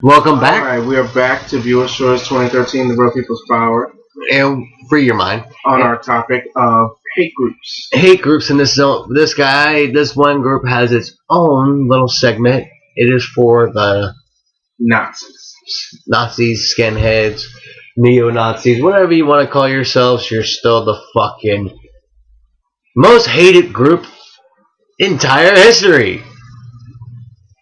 Welcome back. Alright, we are back to Viewer Shores 2013, The Real People's Power, And free your mind. on our topic of hate groups. Hate groups, and this one group has its own little segment. It is for the Nazis, skinheads, neo-Nazis, whatever you want to call yourselves. You're still the fucking most hated group in entire history.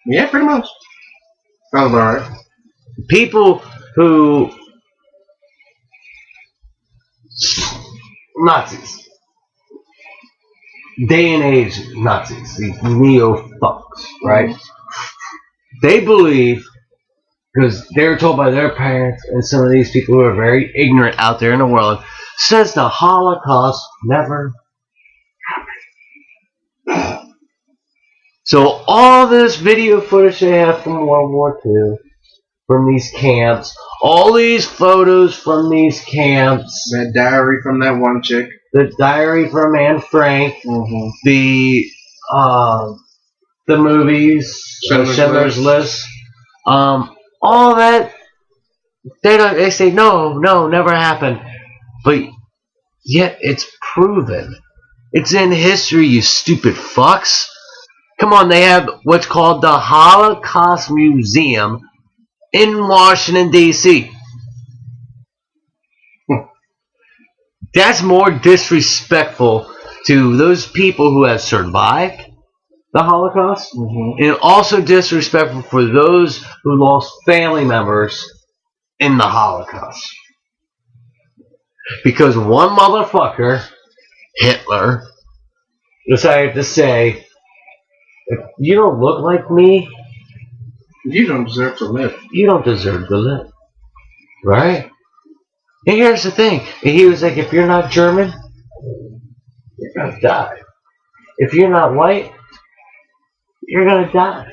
Yeah, pretty much. Sounds alright. People who Nazis, day and age Nazis, these neo fucks, right? They believe, because they were told by their parents and some of these people who are very ignorant out there in the world, says the Holocaust never happened. So all this video footage they have from World War II, from these camps, all these photos from these camps, That diary from that one chick. the diary from Anne Frank, the movies, Schindler's List, all that, they say no, never happened, but yet it's proven. It's in history, you stupid fucks. Come on, they have what's called the Holocaust Museum in Washington, D.C. That's more disrespectful to those people who have survived the Holocaust, and also disrespectful for those who lost family members in the Holocaust. Because one motherfucker, Hitler, decided to say, if you don't look like me, you don't deserve to live. You don't deserve to live. Right? And here's the thing. And he was like, if you're not German, you're going to die. If you're not white, you're going to die.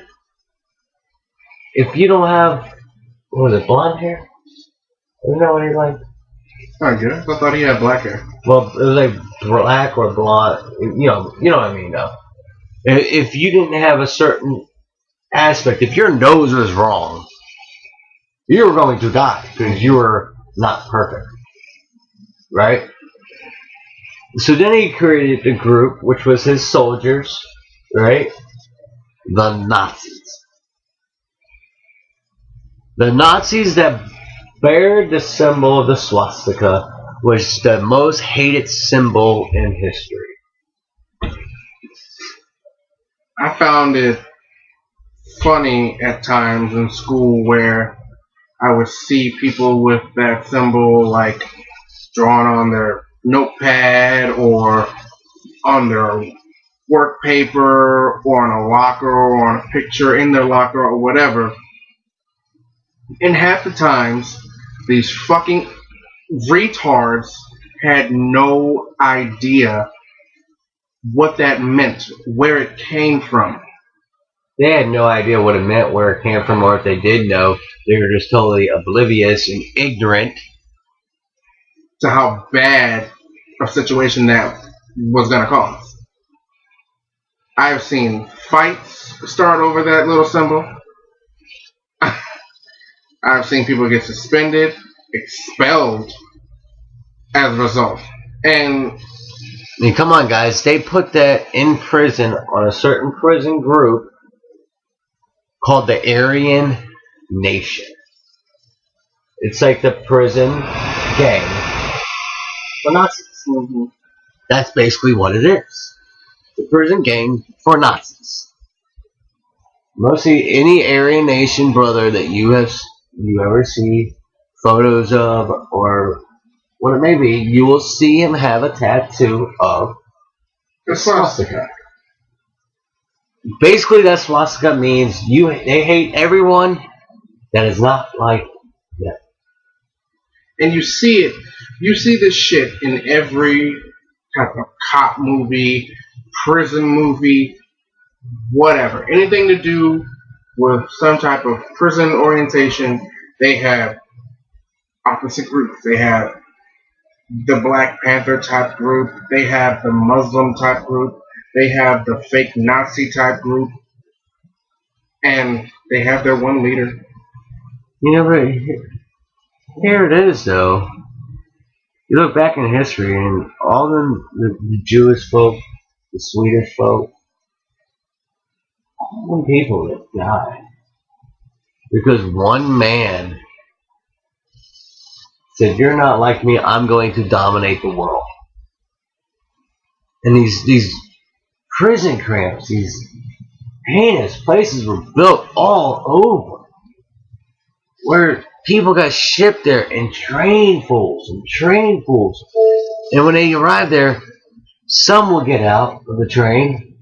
If you don't have, what was it, blonde hair? Isn't that what he like? I guess. I thought he had black hair. Well, it was like black or blonde. You know what I mean, though. If you didn't have a certain aspect, if your nose was wrong, you were going to die because you were not perfect. Right? So then he created a group, which was his soldiers, right? The Nazis. The Nazis that bared the symbol of the swastika was the most hated symbol in history. I found it funny at times in school where I would see people with that symbol like drawn on their notepad or on their work paper or on a locker or on a picture in their locker or whatever. And half the times, these fucking retards had no idea what that meant, where it came from. They had no idea what it meant, where it came from, or if they did know, they were just totally oblivious and ignorant to how bad a situation that was going to cause. I've seen fights start over that little symbol. I've seen people get suspended, expelled as a result. And I mean, come on, guys. They put that in prison on a certain prison group called the Aryan Nation. It's like the prison gang for Nazis. That's basically what it is. The prison gang for Nazis. Mostly any Aryan Nation brother that you ever see photos of or what it may be, you will see him have a tattoo of the swastika. Basically, that swastika means they hate everyone that is not like them. And you see it. You see this shit in every type of cop movie, prison movie, whatever. Anything to do with some type of prison orientation, they have opposite groups. They have the Black Panther type group. They have the Muslim type group. They have the fake Nazi type group. And they have their one leader. You know, but here it is, though. You look back in history, and all the Jewish folk, the Swedish folk, all the people that died because one man said, "You're not like me. I'm going to dominate the world." And these prison camps, these heinous places were built all over, where people got shipped there in trainfuls and trainfuls. And when they arrived there, some would get out of the train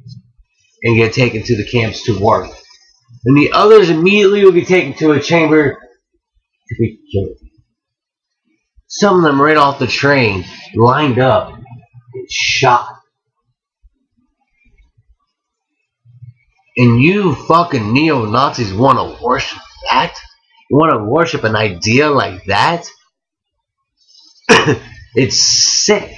and get taken to the camps to work. And the others immediately would be taken to a chamber to be killed. Some of them right off the train, lined up, and shot. And you fucking neo-Nazis want to worship that? You want to worship an idea like that? It's sick.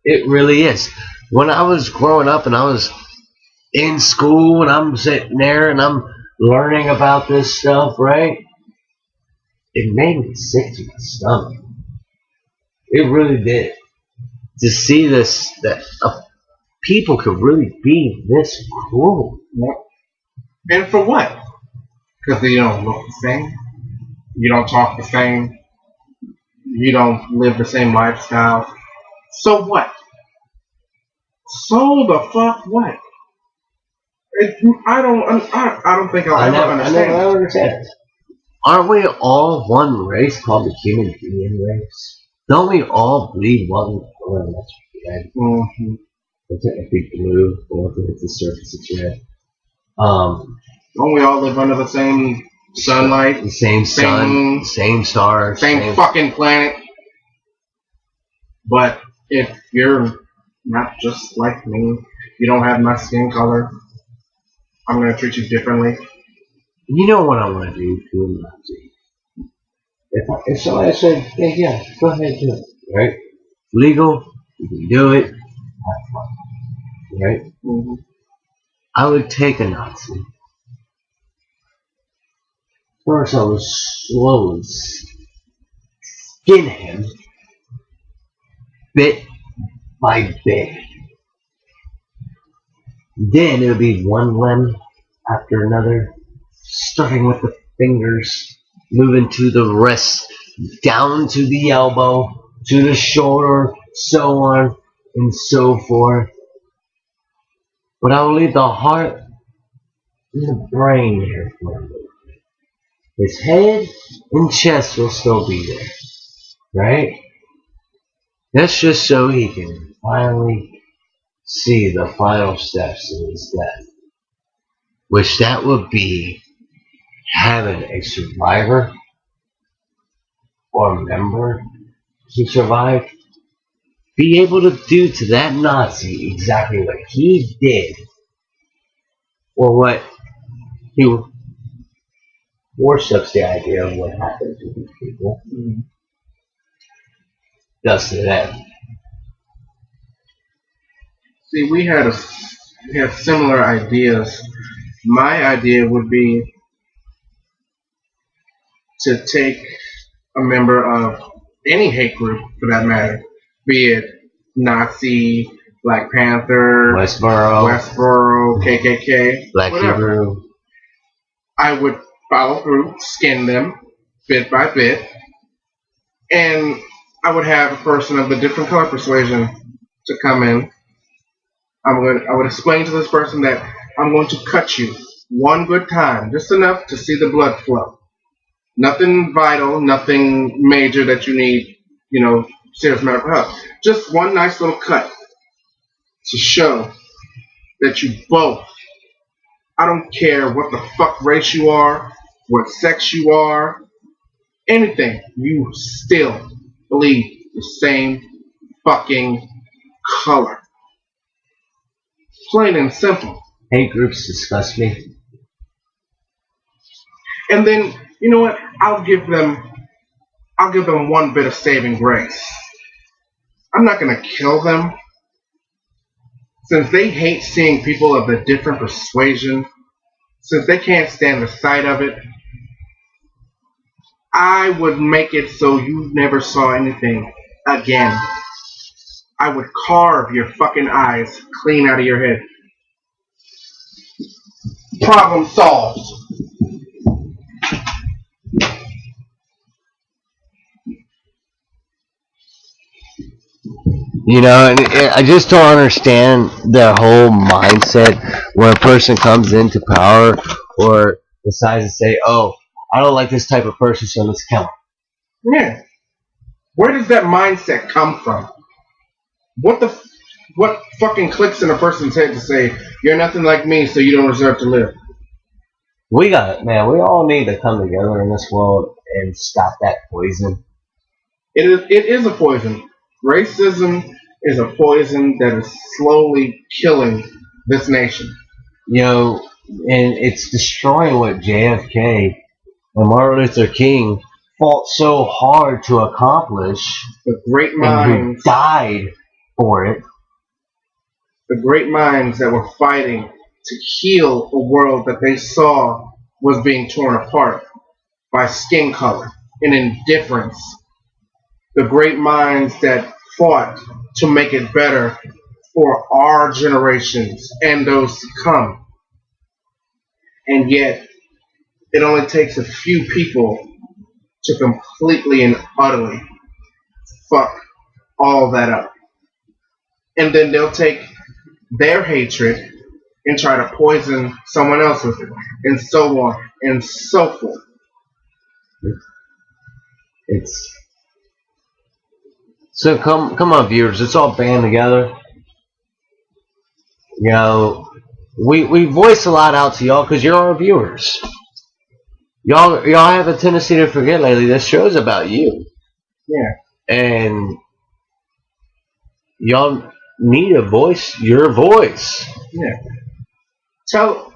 It really is. When I was growing up and I was in school and I'm sitting there and I'm learning about this stuff, right? It made me sick to my stomach. It really did. To see this, that people could really be this cruel. And for what? Because they don't look the same. You don't talk the same. You don't live the same lifestyle. So what? So the fuck what? I don't think I'll ever understand. I never understand. Aren't we all one race called the human being race? Don't we all bleed one color and that's red? Mm-hmm. It's a big blue, or if it's the surface, it's red. Don't we all live under the same sunlight? The same sun, moon, same stars, same fucking planet. But if you're not just like me, you don't have my skin color, I'm gonna treat you differently. You know what I want to do to a Nazi? If somebody said, yeah, go ahead and do it, right? Legal, you can do it, have fun, right? Mm-hmm. I would take a Nazi. First, I would slowly skin him, bit by bit. Then it would be one limb after another, starting with the fingers, moving to the wrist, down to the elbow, to the shoulder, so on and so forth. But I will leave the heart and the brain here for him. His head and chest will still be there, right? That's just so he can finally see the final steps of his death, which that would be having a survivor or a member who survived be able to do to that Nazi exactly what he did, or what he worships the idea of what happened to these people does to them. See, we had similar ideas. My idea would be to take a member of any hate group, for that matter, be it Nazi, Black Panther, Westboro, KKK, Black whatever. Hebrew. I would follow through, skin them, bit by bit, and I would have a person of the different color persuasion to come in. I would explain to this person that I'm going to cut you one good time, just enough to see the blood flow. Nothing vital, nothing major that you need, serious medical help. Just one nice little cut to show that you both, I don't care what the fuck race you are, what sex you are, anything, you still bleed the same fucking color. Plain and simple. Hate groups disgust me. And then, you know what? I'll give them one bit of saving grace. I'm not gonna kill them. Since they hate seeing people of a different persuasion, since they can't stand the sight of it, I would make it so you never saw anything again. I would carve your fucking eyes clean out of your head. Problem solved. You know, and I just don't understand the whole mindset when a person comes into power or decides to say, "Oh, I don't like this type of person, so let's kill him." Yeah. Where does that mindset come from? What fucking clicks in a person's head to say you're nothing like me, so you don't deserve to live? We got it, man. We all need to come together in this world and stop that poison. It is a poison. Racism is a poison that is slowly killing this nation. You know, and it's destroying what JFK and Martin Luther King fought so hard to accomplish, The great and who minds, died for it. the great minds that were fighting to heal a world that they saw was being torn apart by skin color and indifference. The great minds that fought to make it better for our generations and those to come. And yet, it only takes a few people to completely and utterly fuck all that up. And then they'll take their hatred and try to poison someone else with it, and so on and so forth. It's so come on, viewers. Let's all band together. You know, we voice a lot out to y'all because you're our viewers. Y'all have a tendency to forget lately. This show's about you, Yeah. and y'all need to voice your voice. Yeah. Tell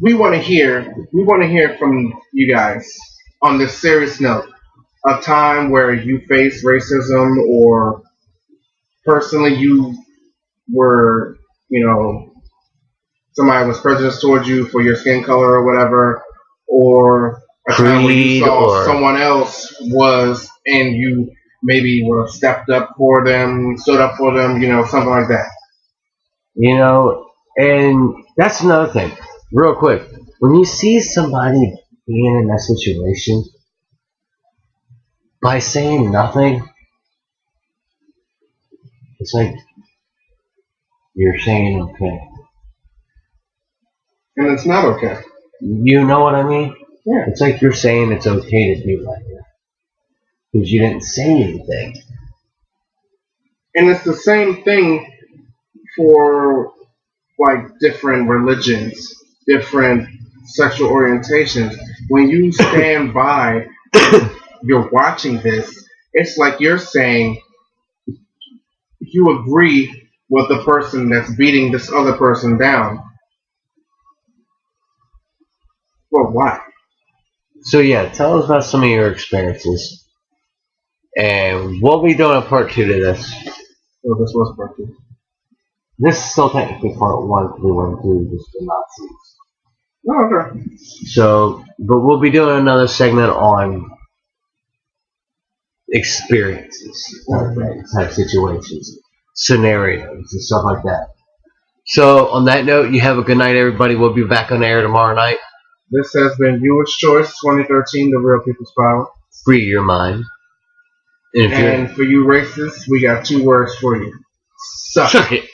we want to hear from you guys on this serious note. A time where you faced racism, or personally you were, somebody was prejudiced towards you for your skin color or whatever, or a time where you Creed saw or someone else was and you maybe would have stepped up for them, stood up for them, something like that. you know, and that's another thing. Real quick, when you see somebody being in that situation, by saying nothing, it's like you're saying okay. And it's not okay. You know what I mean? Yeah. It's like you're saying it's okay to do like that because you didn't say anything. And it's the same thing for like different religions, different sexual orientations. When you stand by, you're watching this, it's like you're saying you agree with the person that's beating this other person down. Well, why? So yeah, tell us about some of your experiences, and we'll be doing a part 2 to this. Well, this was part two. This is still technically part 1 because we went through just the Nazis. Oh, okay. So, but we'll be doing another segment on experiences, type situations, scenarios, and stuff like that. So, on that note, you have a good night, everybody. We'll be back on air tomorrow night. This has been Viewer's Choice 2013, The Real People's Power. Free your mind. And if And for you racists, we got 2 words for you. Suck it. Suck it.